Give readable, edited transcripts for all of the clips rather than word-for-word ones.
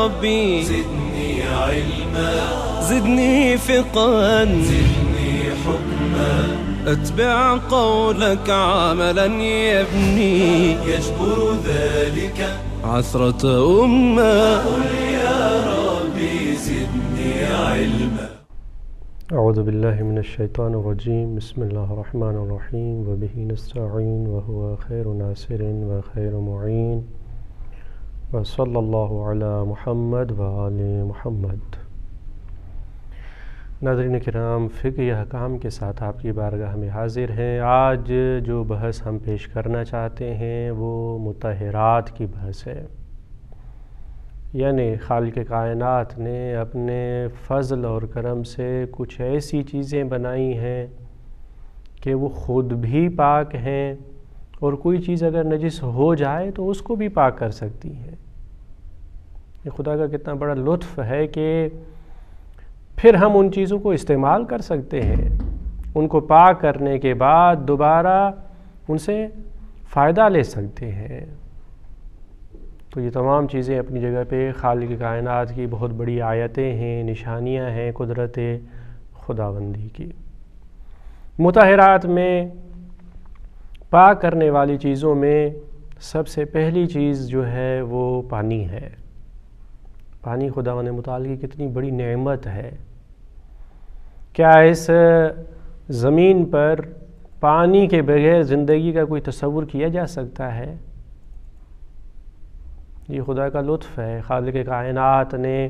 ربي زدني علما زدني فقها زدني حكما أتبع قولك عملا يبني يجبر ذلك عثرة أمة. قل يا ربي زدني علما. اعوذ باللہ من الشیطان الرجیم. بسم اللہ الرحمن الرحیم وبہ نستعین وہو خیر ناصر وخیر معین وصلی اللہ علی محمد وآل محمد. ناظرین کرام، فقہ احکام کے ساتھ آپ کی بارگاہ میں حاضر ہیں. آج جو بحث ہم پیش کرنا چاہتے ہیں وہ مطہرات کی بحث ہے. یعنی خالق کائنات نے اپنے فضل اور کرم سے کچھ ایسی چیزیں بنائی ہیں کہ وہ خود بھی پاک ہیں، اور کوئی چیز اگر نجس ہو جائے تو اس کو بھی پاک کر سکتی ہیں. یہ خدا کا کتنا بڑا لطف ہے کہ پھر ہم ان چیزوں کو استعمال کر سکتے ہیں. ان کو پاک کرنے کے بعد دوبارہ ان سے فائدہ لے سکتے ہیں. تو یہ تمام چیزیں اپنی جگہ پہ خالق کائنات کی بہت بڑی آیتیں ہیں، نشانیاں ہیں قدرت خداوندی کی. مطہرات میں پاک کرنے والی چیزوں میں سب سے پہلی چیز جو ہے وہ پانی ہے. پانی خداوند متعال کی کتنی بڑی نعمت ہے. کیا اس زمین پر پانی کے بغیر زندگی کا کوئی تصور کیا جا سکتا ہے؟ یہ خدا کا لطف ہے. خالق کائنات نے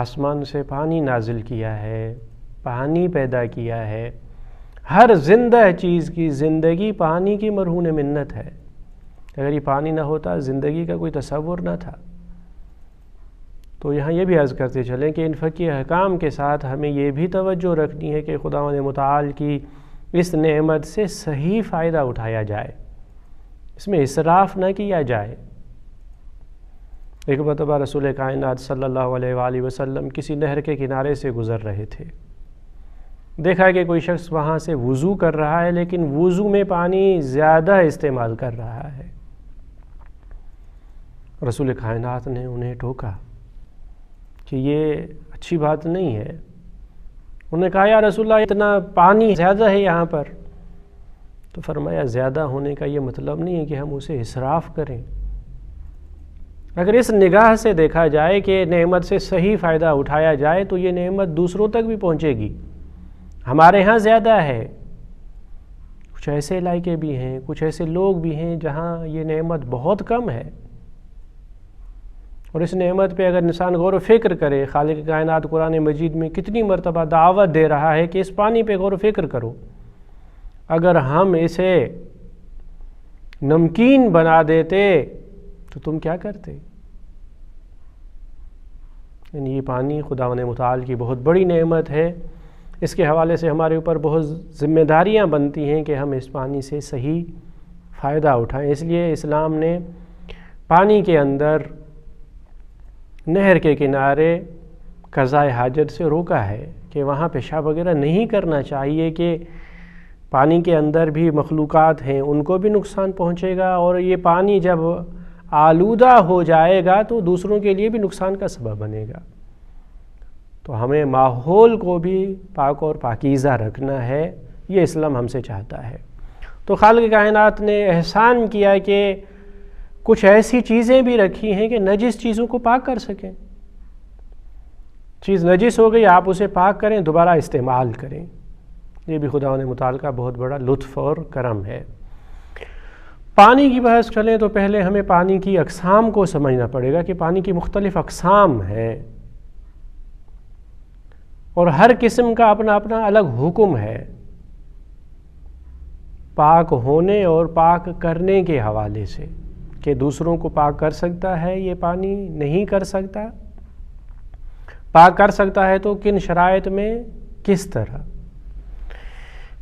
آسمان سے پانی نازل کیا ہے، پانی پیدا کیا ہے. ہر زندہ چیز کی زندگی پانی کی مرہون منت ہے. اگر یہ پانی نہ ہوتا زندگی کا کوئی تصور نہ تھا. تو یہاں یہ بھی عرض کرتے چلیں کہ ان فقہی احکام کے ساتھ ہمیں یہ بھی توجہ رکھنی ہے کہ خداوند متعال کی اس نعمت سے صحیح فائدہ اٹھایا جائے، اس میں اسراف نہ کیا جائے. ایک مرتبہ رسول کائنات صلی اللہ علیہ وآلہ وسلم کسی نہر کے کنارے سے گزر رہے تھے. دیکھا کہ کوئی شخص وہاں سے وضو کر رہا ہے، لیکن وضو میں پانی زیادہ استعمال کر رہا ہے. رسول کائنات نے انہیں ٹوکا کہ یہ اچھی بات نہیں ہے. انہوں نے کہا یا رسول اللہ اتنا پانی زیادہ ہے یہاں پر. تو فرمایا زیادہ ہونے کا یہ مطلب نہیں ہے کہ ہم اسے اسراف کریں. اگر اس نگاہ سے دیکھا جائے کہ نعمت سے صحیح فائدہ اٹھایا جائے تو یہ نعمت دوسروں تک بھی پہنچے گی. ہمارے ہاں زیادہ ہے، کچھ ایسے علاقے بھی ہیں، کچھ ایسے لوگ بھی ہیں جہاں یہ نعمت بہت کم ہے. اور اس نعمت پہ اگر انسان غور و فکر کرے، خالق کائنات قرآن مجید میں کتنی مرتبہ دعوت دے رہا ہے کہ اس پانی پہ غور و فکر کرو. اگر ہم اسے نمکین بنا دیتے تو تم کیا کرتے؟ یعنی یہ پانی خداوند متعال کی بہت بڑی نعمت ہے. اس کے حوالے سے ہمارے اوپر بہت ذمہ داریاں بنتی ہیں کہ ہم اس پانی سے صحیح فائدہ اٹھائیں. اس لیے اسلام نے پانی کے اندر نہر کے کنارے قضاء حاجت سے روکا ہے کہ وہاں پیشاب وغیرہ نہیں کرنا چاہیے، کہ پانی کے اندر بھی مخلوقات ہیں، ان کو بھی نقصان پہنچے گا، اور یہ پانی جب آلودہ ہو جائے گا تو دوسروں کے لیے بھی نقصان کا سبب بنے گا. تو ہمیں ماحول کو بھی پاک اور پاکیزہ رکھنا ہے، یہ اسلام ہم سے چاہتا ہے. تو خالق کائنات نے احسان کیا کہ کچھ ایسی چیزیں بھی رکھی ہیں کہ نجس چیزوں کو پاک کر سکیں. چیز نجس ہو گئی، آپ اسے پاک کریں، دوبارہ استعمال کریں. یہ بھی خداوند متعال کا بہت بڑا لطف اور کرم ہے. پانی کی بحث چلیں تو پہلے ہمیں پانی کی اقسام کو سمجھنا پڑے گا کہ پانی کی مختلف اقسام ہیں، اور ہر قسم کا اپنا اپنا الگ حکم ہے پاک ہونے اور پاک کرنے کے حوالے سے، کہ دوسروں کو پاک کر سکتا ہے یہ پانی، نہیں کر سکتا. پاک کر سکتا ہے تو کن شرائط میں، کس طرح.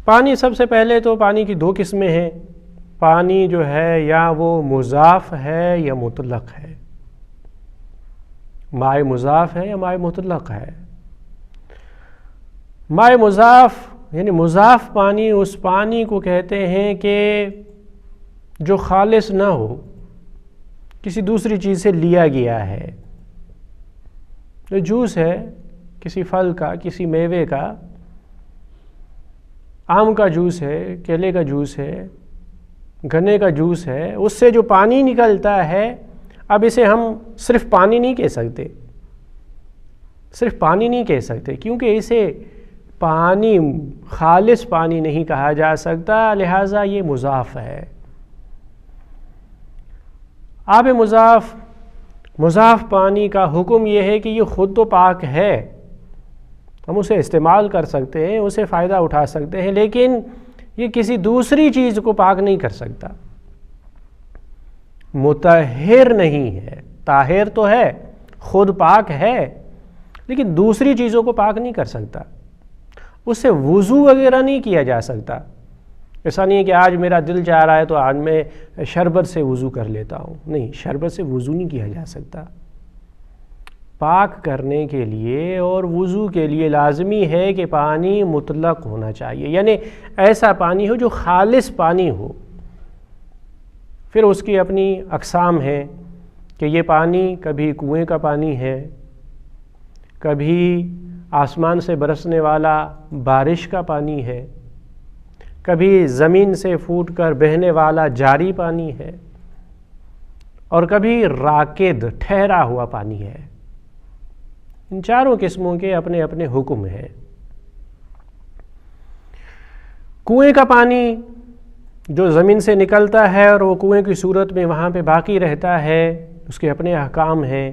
پانی سب سے پہلے تو پانی کی دو قسمیں ہیں. پانی جو ہے یا وہ مضاف ہے یا مطلق ہے. مائع مضاف ہے یا مائع مطلق ہے. مائع مضاف یعنی مضاف پانی اس پانی کو کہتے ہیں کہ جو خالص نہ ہو، کسی دوسری چیز سے لیا گیا ہے. جو جوس ہے کسی پھل کا، کسی میوے کا، آم کا جوس ہے، کیلے کا جوس ہے، گنے کا جوس ہے، اس سے جو پانی نکلتا ہے، اب اسے ہم صرف پانی نہیں کہہ سکتے، صرف پانی نہیں کہہ سکتے، کیونکہ اسے پانی، خالص پانی نہیں کہا جا سکتا، لہٰذا یہ مضاف ہے۔ آب مضاف پانی کا حکم یہ ہے کہ یہ خود تو پاک ہے، ہم اسے استعمال کر سکتے ہیں، اسے فائدہ اٹھا سکتے ہیں، لیکن یہ کسی دوسری چیز کو پاک نہیں کر سکتا، مطہر نہیں ہے۔ طاہر تو ہے، خود پاک ہے، لیکن دوسری چیزوں کو پاک نہیں کر سکتا، اس سے وضو وغیرہ نہیں کیا جا سکتا۔ ایسا نہیں ہے کہ آج میرا دل چاہ رہا ہے تو آج میں شربت سے وضو کر لیتا ہوں، نہیں، شربت سے وضو نہیں کیا جا سکتا۔ پاک کرنے کے لیے اور وضو کے لیے لازمی ہے کہ پانی مطلق ہونا چاہیے، یعنی ایسا پانی ہو جو خالص پانی ہو۔ پھر اس کی اپنی اقسام ہیں کہ یہ پانی کبھی کنویں کا پانی ہے، کبھی آسمان سے برسنے والا بارش کا پانی ہے، کبھی زمین سے پھوٹ کر بہنے والا جاری پانی ہے، اور کبھی راکد، ٹھہرا ہوا پانی ہے۔ ان چاروں قسموں کے اپنے اپنے حکم ہیں۔ کنویں کا پانی جو زمین سے نکلتا ہے اور وہ کنویں کی صورت میں وہاں پہ باقی رہتا ہے، اس کے اپنے احکام ہیں۔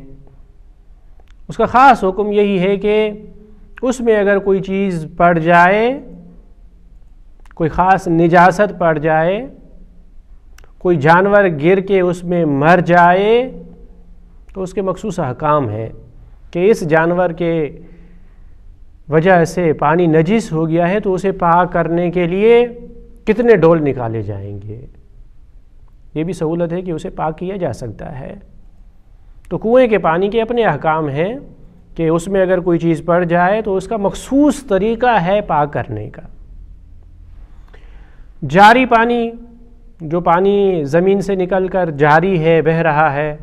اس کا خاص حکم یہی ہے کہ اس میں اگر کوئی چیز پڑ جائے، کوئی خاص نجاست پڑ جائے، کوئی جانور گر کے اس میں مر جائے، تو اس کے مخصوص احکام ہے کہ اس جانور کے وجہ سے پانی نجس ہو گیا ہے تو اسے پاک کرنے کے لیے کتنے ڈول نکالے جائیں گے۔ یہ بھی سہولت ہے کہ اسے پاک کیا جا سکتا ہے۔ تو کنویں کے پانی کے اپنے احکام ہیں کہ اس میں اگر کوئی چیز پڑ جائے تو اس کا مخصوص طریقہ ہے پاک کرنے کا۔ جاری پانی، جو پانی زمین سے نکل کر جاری ہے، بہہ رہا ہے،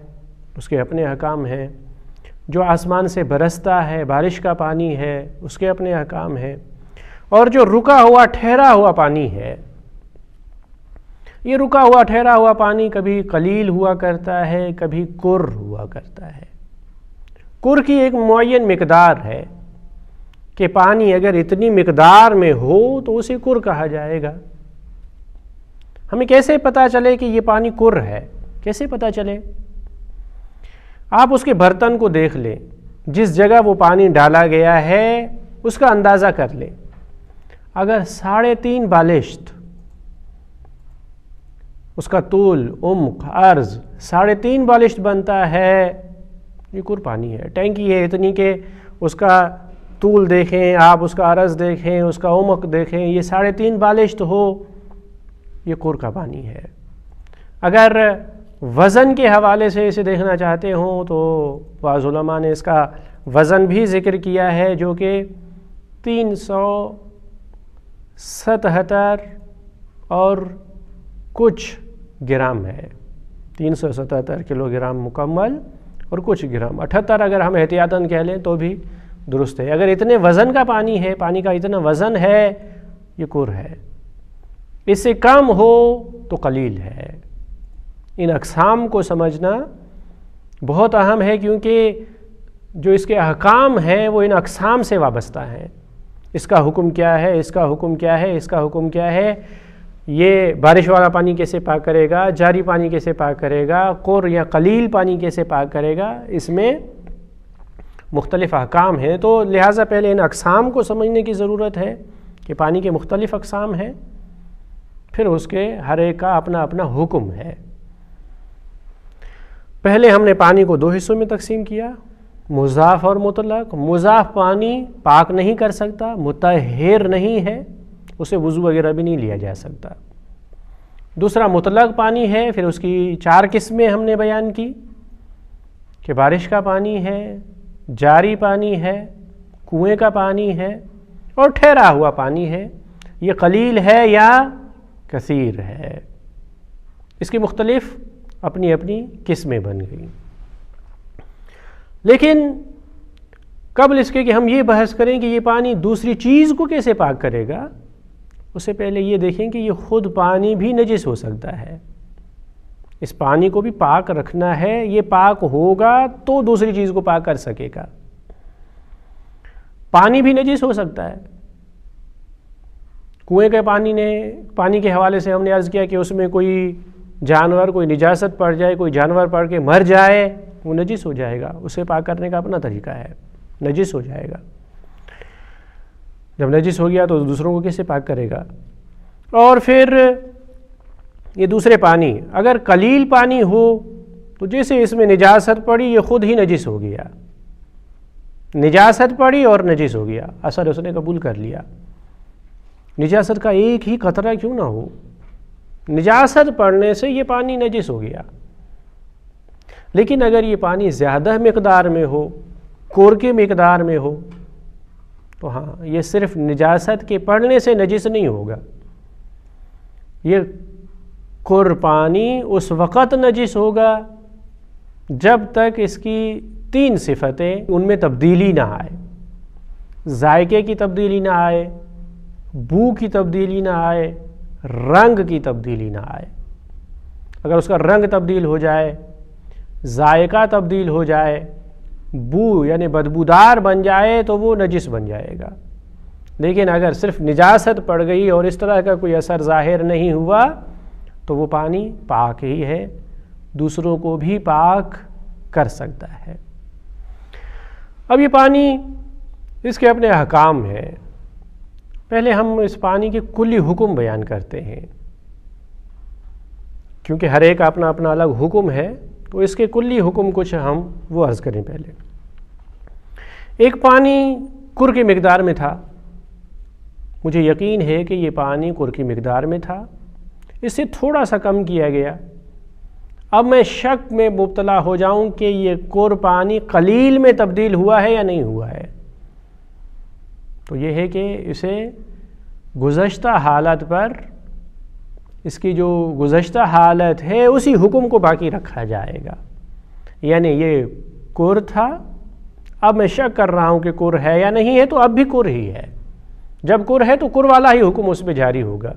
اس کے اپنے احکام ہیں۔ جو آسمان سے برستا ہے، بارش کا پانی ہے، اس کے اپنے احکام ہیں۔ اور جو رکا ہوا ٹھہرا ہوا پانی ہے، یہ رکا ہوا ٹھہرا ہوا پانی کبھی قلیل ہوا کرتا ہے، کبھی کر ہوا کرتا ہے۔ کر کی ایک معین مقدار ہے کہ پانی اگر اتنی مقدار میں ہو تو اسے کر کہا جائے گا۔ ہمیں کیسے پتہ چلے کہ یہ پانی کر ہے؟ کیسے پتہ چلے؟ آپ اس کے برتن کو دیکھ لیں، جس جگہ وہ پانی ڈالا گیا ہے اس کا اندازہ کر لیں۔ اگر 3.5 بالشت، اس کا طول، عمق، عرض 3.5 بالشت بنتا ہے، یہ کر پانی ہے۔ ٹینکی ہے اتنی کہ اس کا طول دیکھیں آپ، اس کا عرض دیکھیں، اس کا عمق دیکھیں، یہ 3.5 بالشت ہو، یہ کر کا پانی ہے۔ اگر وزن کے حوالے سے اسے دیکھنا چاہتے ہوں تو بعض علماء نے اس کا وزن بھی ذکر کیا ہے، جو کہ 377 اور کچھ گرام ہے۔ 377 کلو گرام مکمل اور کچھ گرام، 78 اگر ہم احتیاطاً کہہ لیں تو بھی درست ہے۔ اگر اتنے وزن کا پانی ہے، پانی کا اتنا وزن ہے، یہ کر ہے۔ اس سے کم ہو تو قلیل ہے۔ ان اقسام کو سمجھنا بہت اہم ہے، کیونکہ جو اس کے احکام ہیں وہ ان اقسام سے وابستہ ہیں۔ اس کا حکم کیا ہے، اس کا حکم کیا ہے، اس کا حکم کیا ہے، یہ بارش والا پانی کیسے پاک کرے گا، جاری پانی کیسے پاک کرے گا، قر یا قلیل پانی کیسے پاک کرے گا، اس میں مختلف احکام ہیں۔ تو لہٰذا پہلے ان اقسام کو سمجھنے کی ضرورت ہے کہ پانی کے مختلف اقسام ہیں، پھر اس کے ہر ایک کا اپنا اپنا حکم ہے۔ پہلے ہم نے پانی کو 2 حصوں میں تقسیم کیا، مضاف اور مطلق۔ مضاف پانی پاک نہیں کر سکتا، مطہر نہیں ہے، اسے وضو وغیرہ بھی نہیں لیا جا سکتا۔ دوسرا مطلق پانی ہے، پھر اس کی 4 قسمیں ہم نے بیان کی کہ بارش کا پانی ہے، جاری پانی ہے، کنویں کا پانی ہے اور ٹھہرا ہوا پانی ہے۔ یہ قلیل ہے یا کثیر ہے، اس کی مختلف اپنی اپنی قسمیں بن گئی۔ لیکن قبل اس کے کہ ہم یہ بحث کریں کہ یہ پانی دوسری چیز کو کیسے پاک کرے گا، اس سے پہلے یہ دیکھیں کہ یہ خود پانی بھی نجس ہو سکتا ہے. اس پانی کو بھی پاک رکھنا ہے، یہ پاک ہوگا تو دوسری چیز کو پاک کر سکے گا. پانی بھی نجس ہو سکتا ہے. کنویں کے پانی کے حوالے سے ہم نے عرض کیا کہ اس میں کوئی جانور، کوئی نجاست پڑ جائے، کوئی جانور پڑ کے مر جائے، وہ نجس ہو جائے گا. اسے پاک کرنے کا اپنا طریقہ ہے، نجس ہو جائے گا. جب نجس ہو گیا تو دوسروں کو کیسے پاک کرے گا؟ اور پھر یہ دوسرے پانی اگر قلیل پانی ہو تو جیسے اس میں نجاست پڑی یہ خود ہی نجس ہو گیا. نجاست پڑی اور نجس ہو گیا، اثر اس نے قبول کر لیا. نجاست کا ایک ہی قطرہ کیوں نہ ہو، نجاست پڑنے سے یہ پانی نجس ہو گیا. لیکن اگر یہ پانی زیادہ مقدار میں ہو، کور کی مقدار میں ہو، تو ہاں یہ صرف نجاست کے پڑنے سے نجس نہیں ہوگا. یہ کور پانی اس وقت نجس ہوگا جب تک اس کی 3 صفتیں ان میں تبدیلی نہ آئے. ذائقے کی تبدیلی نہ آئے، بو کی تبدیلی نہ آئے، رنگ کی تبدیلی نہ آئے. اگر اس کا رنگ تبدیل ہو جائے، ذائقہ تبدیل ہو جائے، بو یعنی بدبودار بن جائے تو وہ نجس بن جائے گا. لیکن اگر صرف نجاست پڑ گئی اور اس طرح کا کوئی اثر ظاہر نہیں ہوا تو وہ پانی پاک ہی ہے، دوسروں کو بھی پاک کر سکتا ہے. اب یہ پانی اس کے اپنے احکام ہیں. پہلے ہم اس پانی کے کلی حکم بیان کرتے ہیں، کیونکہ ہر ایک اپنا اپنا الگ حکم ہے، تو اس کے کلی حکم کچھ ہم وہ عرض کریں. پہلے ایک پانی کر کی مقدار میں تھا، مجھے یقین ہے کہ یہ پانی کر کی مقدار میں تھا، اس سے تھوڑا سا کم کیا گیا. اب میں شک میں مبتلا ہو جاؤں کہ یہ کر پانی قلیل میں تبدیل ہوا ہے یا نہیں ہوا ہے، تو یہ ہے کہ اسے گزشتہ حالت پر، اس کی جو گزشتہ حالت ہے اسی حکم کو باقی رکھا جائے گا. یعنی یہ کر تھا، اب میں شک کر رہا ہوں کہ کر ہے یا نہیں ہے، تو اب بھی کر ہی ہے. جب کر ہے تو کر والا ہی حکم اس پہ جاری ہوگا.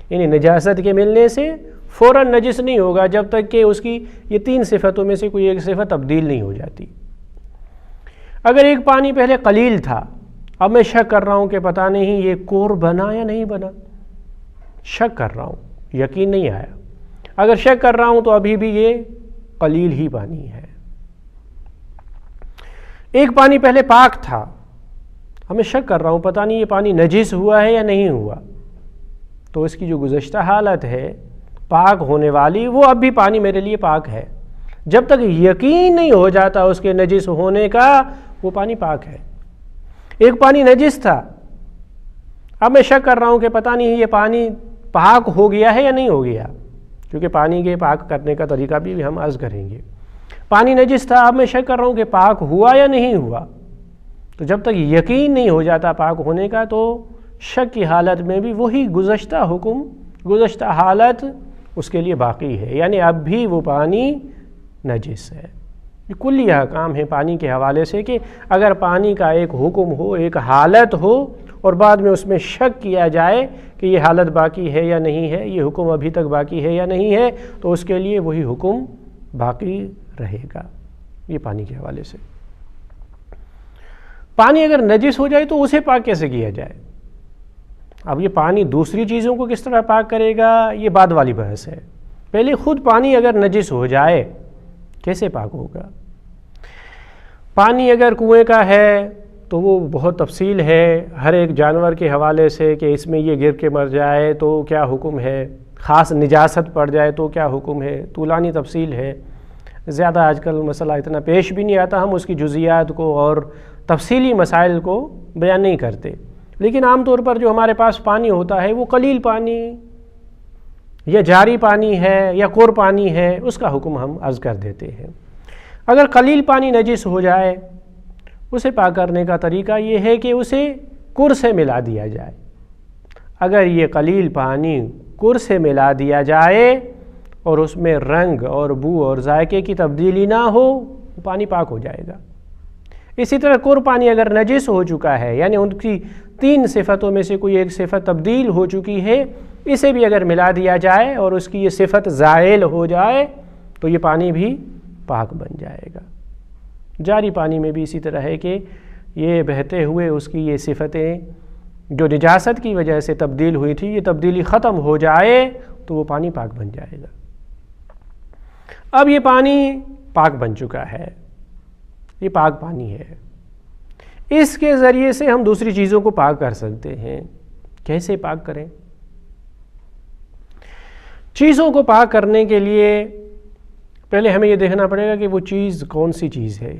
یعنی نجاست کے ملنے سے فوراً نجس نہیں ہوگا جب تک کہ اس کی یہ 3 صفتوں میں سے کوئی ایک صفت تبدیل نہیں ہو جاتی. اگر ایک پانی پہلے قلیل تھا، اب میں شک کر رہا ہوں کہ پتہ نہیں یہ کور بنا یا نہیں بنا، شک کر رہا ہوں، یقین نہیں آیا. اگر شک کر رہا ہوں تو ابھی بھی یہ قلیل ہی پانی ہے. ایک پانی پہلے پاک تھا، اب میں شک کر رہا ہوں پتہ نہیں یہ پانی نجس ہوا ہے یا نہیں ہوا، تو اس کی جو گزشتہ حالت ہے پاک ہونے والی، وہ اب بھی پانی میرے لیے پاک ہے. جب تک یقین نہیں ہو جاتا اس کے نجس ہونے کا، وہ پانی پاک ہے. ایک پانی نجس تھا، اب میں شک کر رہا ہوں کہ پتہ نہیں یہ پانی پاک ہو گیا ہے یا نہیں ہو گیا، کیونکہ پانی کے پاک کرنے کا طریقہ بھی ہم عرض کریں گے. پانی نجس تھا، اب میں شک کر رہا ہوں کہ پاک ہوا یا نہیں ہوا، تو جب تک یقین نہیں ہو جاتا پاک ہونے کا، تو شک کی حالت میں بھی وہی گزشتہ حکم، گزشتہ حالت اس کے لیے باقی ہے. یعنی اب بھی وہ پانی نجس ہے. یہ کلی احکام ہیں پانی کے حوالے سے کہ اگر پانی کا ایک حکم ہو، ایک حالت ہو، اور بعد میں اس میں شک کیا جائے کہ یہ حالت باقی ہے یا نہیں ہے، یہ حکم ابھی تک باقی ہے یا نہیں ہے، تو اس کے لیے وہی حکم باقی رہے گا. یہ پانی کے حوالے سے. پانی اگر نجس ہو جائے تو اسے پاک کیسے کیا جائے؟ اب یہ پانی دوسری چیزوں کو کس طرح پاک کرے گا، یہ بعد والی بحث ہے. پہلے خود پانی اگر نجس ہو جائے کیسے پاک ہوگا؟ پانی اگر کنویں کا ہے تو وہ بہت تفصیل ہے ہر ایک جانور کے حوالے سے کہ اس میں یہ گر کے مر جائے تو کیا حکم ہے، خاص نجاست پڑ جائے تو کیا حکم ہے، طولانی تفصیل ہے. زیادہ آج کل مسئلہ اتنا پیش بھی نہیں آتا، ہم اس کی جزیات کو اور تفصیلی مسائل کو بیان نہیں کرتے. لیکن عام طور پر جو ہمارے پاس پانی ہوتا ہے وہ قلیل پانی یا جاری پانی ہے یا کور پانی ہے، اس کا حکم ہم عرض کر دیتے ہیں. اگر قلیل پانی نجس ہو جائے، اسے پاک کرنے کا طریقہ یہ ہے کہ اسے کر سے ملا دیا جائے. اگر یہ قلیل پانی کر سے ملا دیا جائے اور اس میں رنگ اور بو اور ذائقے کی تبدیلی نہ ہو، پانی پاک ہو جائے گا. اسی طرح کور پانی اگر نجس ہو چکا ہے، یعنی ان کی 3 صفتوں میں سے کوئی ایک صفت تبدیل ہو چکی ہے، اسے بھی اگر ملا دیا جائے اور اس کی یہ صفت زائل ہو جائے تو یہ پانی بھی پاک بن جائے گا۔ جاری پانی میں بھی اسی طرح ہے کہ یہ بہتے ہوئے اس کی یہ صفتیں جو نجاست کی وجہ سے تبدیل ہوئی تھی، یہ تبدیلی ختم ہو جائے تو وہ پانی پاک بن جائے گا۔ اب یہ پانی پاک بن چکا ہے، یہ پاک پانی ہے، اس کے ذریعے سے ہم دوسری چیزوں کو پاک کر سکتے ہیں۔ کیسے پاک کریں؟ چیزوں کو پاک کرنے کے لیے پہلے ہمیں یہ دیکھنا پڑے گا کہ وہ چیز کون سی چیز ہے۔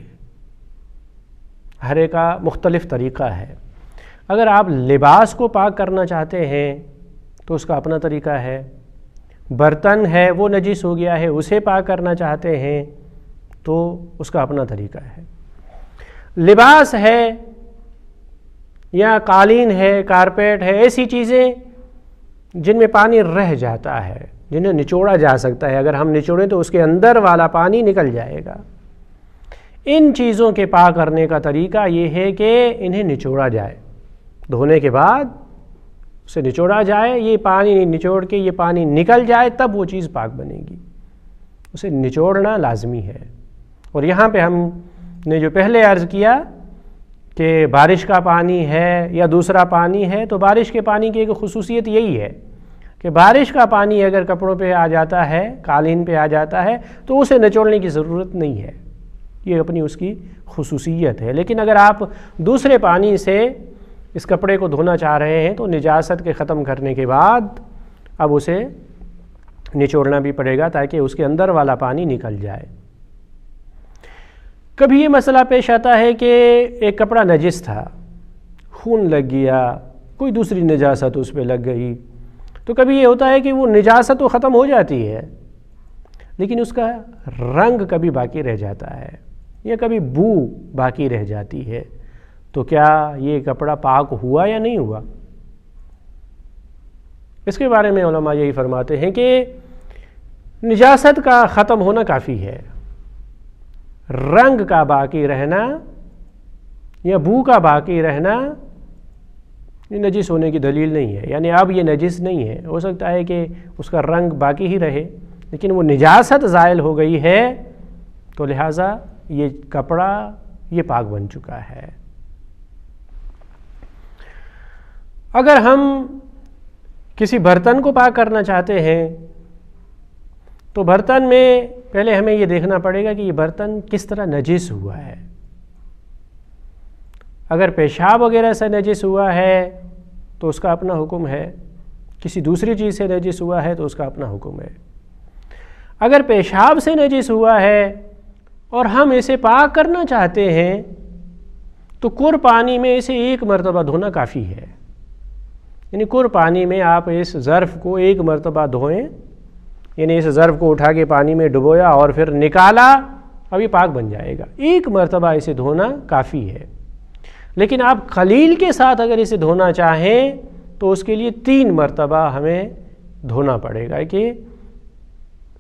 ہر ایک کا مختلف طریقہ ہے۔ اگر آپ لباس کو پاک کرنا چاہتے ہیں تو اس کا اپنا طریقہ ہے۔ برتن ہے وہ نجس ہو گیا ہے، اسے پاک کرنا چاہتے ہیں تو اس کا اپنا طریقہ ہے۔ لباس ہے یا قالین ہے، کارپیٹ ہے، ایسی چیزیں جن میں پانی رہ جاتا ہے، جنہیں نچوڑا جا سکتا ہے، اگر ہم نچوڑیں تو اس کے اندر والا پانی نکل جائے گا۔ ان چیزوں کے پاک کرنے کا طریقہ یہ ہے کہ انہیں نچوڑا جائے، دھونے کے بعد اسے نچوڑا جائے، یہ پانی نچوڑ کے یہ پانی نکل جائے تب وہ چیز پاک بنے گی۔ اسے نچوڑنا لازمی ہے۔ اور یہاں پہ ہم نے جو پہلے عرض کیا کہ بارش کا پانی ہے یا دوسرا پانی ہے، تو بارش کے پانی کی ایک خصوصیت یہی ہے کہ بارش کا پانی اگر کپڑوں پہ آ جاتا ہے، قالین پہ آ جاتا ہے تو اسے نچوڑنے کی ضرورت نہیں ہے، یہ اپنی اس کی خصوصیت ہے۔ لیکن اگر آپ دوسرے پانی سے اس کپڑے کو دھونا چاہ رہے ہیں تو نجاست کے ختم کرنے کے بعد اب اسے نچوڑنا بھی پڑے گا تاکہ اس کے اندر والا پانی نکل جائے۔ کبھی یہ مسئلہ پیش آتا ہے کہ ایک کپڑا نجس تھا، خون لگ گیا، کوئی دوسری نجاست اس پہ لگ گئی، تو کبھی یہ ہوتا ہے کہ وہ نجاست تو ختم ہو جاتی ہے لیکن اس کا رنگ کبھی باقی رہ جاتا ہے یا کبھی بو باقی رہ جاتی ہے، تو کیا یہ کپڑا پاک ہوا یا نہیں ہوا؟ اس کے بارے میں علماء یہی فرماتے ہیں کہ نجاست کا ختم ہونا کافی ہے، رنگ کا باقی رہنا یا بو کا باقی رہنا یہ نجس ہونے کی دلیل نہیں ہے۔ یعنی اب یہ نجس نہیں ہے، ہو سکتا ہے کہ اس کا رنگ باقی ہی رہے لیکن وہ نجاست زائل ہو گئی ہے تو لہٰذا یہ کپڑا یہ پاک بن چکا ہے۔ اگر ہم کسی برتن کو پاک کرنا چاہتے ہیں تو برتن میں پہلے ہمیں یہ دیکھنا پڑے گا کہ یہ برتن کس طرح نجس ہوا ہے۔ اگر پیشاب وغیرہ سے نجس ہوا ہے تو اس کا اپنا حکم ہے، کسی دوسری چیز سے نجس ہوا ہے تو اس کا اپنا حکم ہے۔ اگر پیشاب سے نجس ہوا ہے اور ہم اسے پاک کرنا چاہتے ہیں تو کور پانی میں اسے 1 مرتبہ دھونا کافی ہے۔ یعنی کور پانی میں آپ اس ظرف کو 1 مرتبہ دھوئیں، یعنی اس ظرف کو اٹھا کے پانی میں ڈبویا اور پھر نکالا، اب یہ پاک بن جائے گا۔ 1 مرتبہ اسے دھونا کافی ہے۔ لیکن آپ خلیل کے ساتھ اگر اسے دھونا چاہیں تو اس کے لیے 3 مرتبہ ہمیں دھونا پڑے گا کہ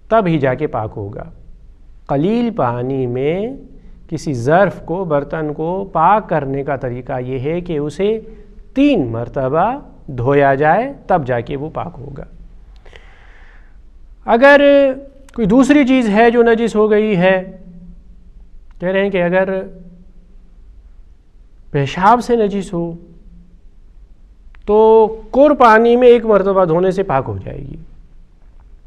تب ہی جا کے پاک ہوگا۔ قلیل پانی میں کسی ظرف کو، برتن کو پاک کرنے کا طریقہ یہ ہے کہ اسے 3 مرتبہ دھویا جائے تب جا کے وہ پاک ہوگا۔ اگر کوئی دوسری چیز ہے جو نجس ہو گئی ہے، کہہ رہے ہیں کہ اگر پیشاب سے نجس ہو تو کور پانی میں 1 مرتبہ دھونے سے پاک ہو جائے گی،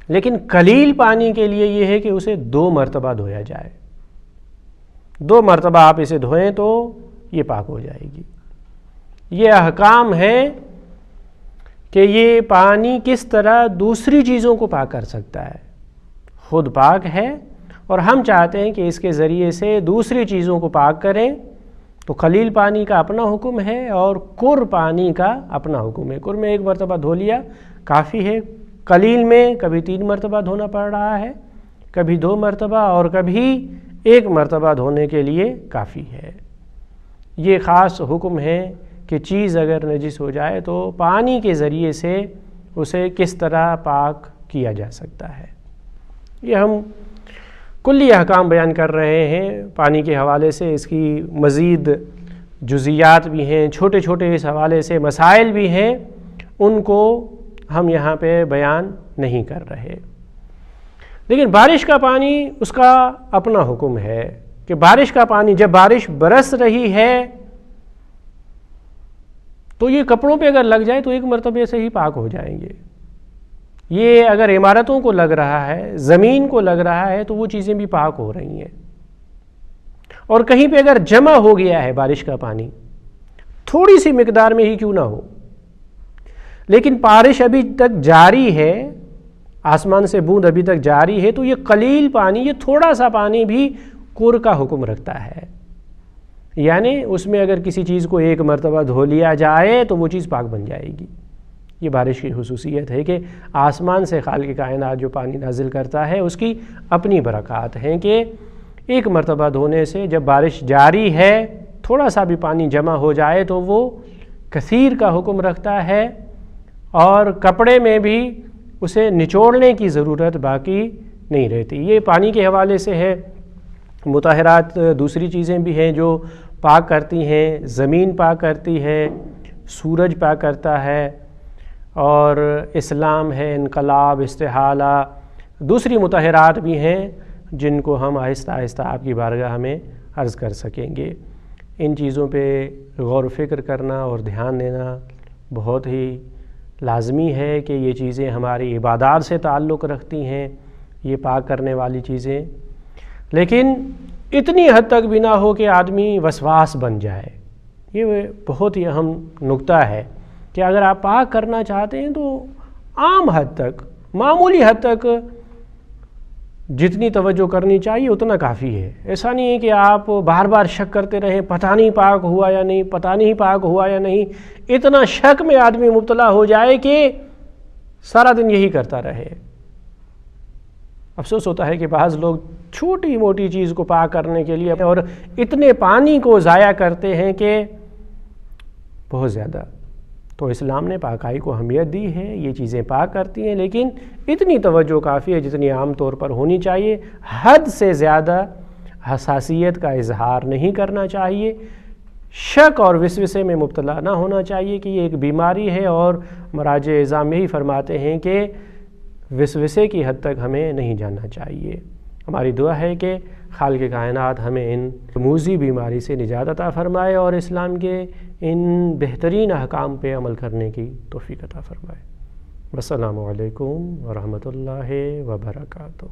لیکن قلیل پانی کے لیے یہ ہے کہ اسے 2 مرتبہ دھویا جائے۔ 2 مرتبہ آپ اسے دھوئیں تو یہ پاک ہو جائے گی۔ یہ احکام ہے کہ یہ پانی کس طرح دوسری چیزوں کو پاک کر سکتا ہے۔ خود پاک ہے اور ہم چاہتے ہیں کہ اس کے ذریعے سے دوسری چیزوں کو پاک کریں، تو قلیل پانی کا اپنا حکم ہے اور کور پانی کا اپنا حکم ہے۔ کور میں 1 مرتبہ دھو لیا کافی ہے، قلیل میں کبھی 3 مرتبہ دھونا پڑ رہا ہے، کبھی 2 مرتبہ اور کبھی 1 مرتبہ دھونے کے لیے کافی ہے۔ یہ خاص حکم ہے کہ چیز اگر نجس ہو جائے تو پانی کے ذریعے سے اسے کس طرح پاک کیا جا سکتا ہے۔ یہ ہم کلی احکام بیان کر رہے ہیں پانی کے حوالے سے. اس کی مزید جزیات بھی ہیں، چھوٹے چھوٹے اس حوالے سے مسائل بھی ہیں، ان کو ہم یہاں پہ بیان نہیں کر رہے. لیکن بارش کا پانی اس کا اپنا حکم ہے کہ بارش کا پانی جب بارش برس رہی ہے تو یہ کپڑوں پہ اگر لگ جائے تو ایک مرتبہ سے ہی پاک ہو جائیں گے. یہ اگر عمارتوں کو لگ رہا ہے، زمین کو لگ رہا ہے، تو وہ چیزیں بھی پاک ہو رہی ہیں. اور کہیں پہ اگر جمع ہو گیا ہے بارش کا پانی، تھوڑی سی مقدار میں ہی کیوں نہ ہو، لیکن بارش ابھی تک جاری ہے، آسمان سے بوند ابھی تک جاری ہے، تو یہ قلیل پانی، یہ تھوڑا سا پانی بھی قر کا حکم رکھتا ہے. یعنی اس میں اگر کسی چیز کو ایک مرتبہ دھو لیا جائے تو وہ چیز پاک بن جائے گی. یہ بارش کی خصوصیت ہے کہ آسمان سے خالق کائنات جو پانی نازل کرتا ہے اس کی اپنی برکات ہیں کہ ایک مرتبہ دھونے سے جب بارش جاری ہے تھوڑا سا بھی پانی جمع ہو جائے تو وہ کثیر کا حکم رکھتا ہے، اور کپڑے میں بھی اسے نچوڑنے کی ضرورت باقی نہیں رہتی. یہ پانی کے حوالے سے ہے. مطہرات دوسری چیزیں بھی ہیں جو پاک کرتی ہیں. زمین پاک کرتی ہے، سورج پاک کرتا ہے، اور اسلام ہے، انقلاب، استحالہ. دوسری مطہرات بھی ہیں جن کو ہم آہستہ آہستہ آپ کی بارگاہ میں عرض کر سکیں گے. ان چیزوں پہ غور و فکر کرنا اور دھیان دینا بہت ہی لازمی ہے کہ یہ چیزیں ہماری عبادات سے تعلق رکھتی ہیں، یہ پاک کرنے والی چیزیں. لیکن اتنی حد تک بھی نہ ہو کہ آدمی وسواس بن جائے. یہ بہت ہی اہم نقطہ ہے کہ اگر آپ پاک کرنا چاہتے ہیں تو عام حد تک، معمولی حد تک جتنی توجہ کرنی چاہیے اتنا کافی ہے. ایسا نہیں ہے کہ آپ بار بار شک کرتے رہیں پتہ نہیں پاک ہوا یا نہیں، پتہ نہیں پاک ہوا یا نہیں. اتنا شک میں آدمی مبتلا ہو جائے کہ سارا دن یہی کرتا رہے. افسوس ہوتا ہے کہ بعض لوگ چھوٹی موٹی چیز کو پاک کرنے کے لیے اور اتنے پانی کو ضائع کرتے ہیں کہ بہت زیادہ. تو اسلام نے پاکائی کو اہمیت دی ہے، یہ چیزیں پاک کرتی ہیں، لیکن اتنی توجہ کافی ہے جتنی عام طور پر ہونی چاہیے. حد سے زیادہ حساسیت کا اظہار نہیں کرنا چاہیے. شک اور وسوسے میں مبتلا نہ ہونا چاہیے کہ یہ ایک بیماری ہے، اور مراجع اعظام یہی فرماتے ہیں کہ وسوسے کی حد تک ہمیں نہیں جانا چاہیے. ہماری دعا ہے کہ خالق کائنات ہمیں ان موذی بیماری سے نجات عطا فرمائے اور اسلام کے ان بہترین احکام پہ عمل کرنے کی توفیق عطا فرمائے. السلام علیکم ورحمۃ اللہ وبرکاتہ.